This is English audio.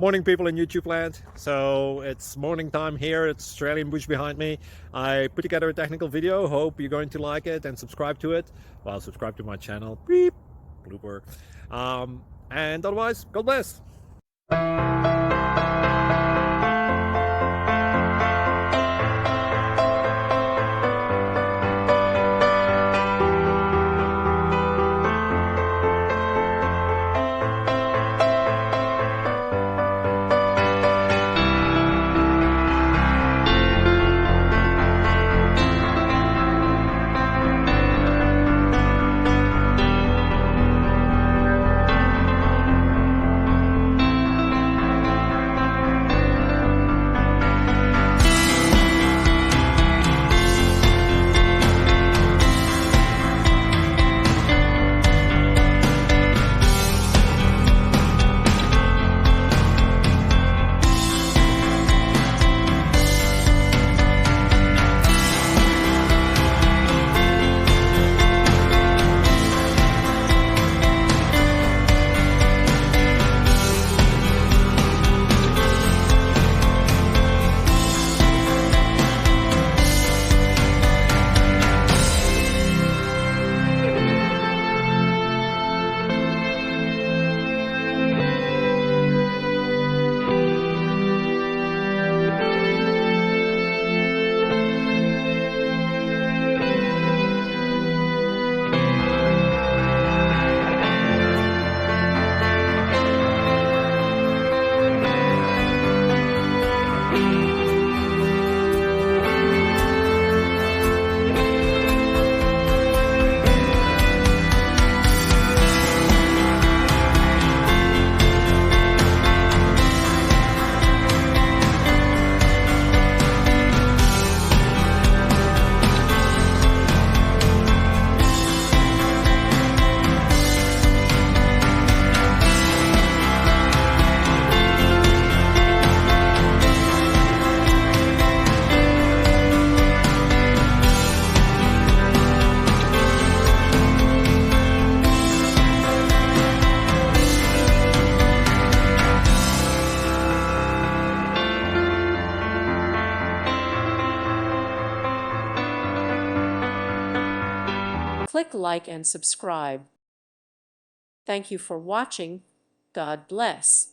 Morning, people in YouTube land. So it's morning time here. It's Australian bush behind me. I put together a technical video. Hope you're going to like it and subscribe to it. Well, subscribe to my channel. Beep, blooper. And otherwise, God bless. Click like and subscribe. Thank you for watching. God bless.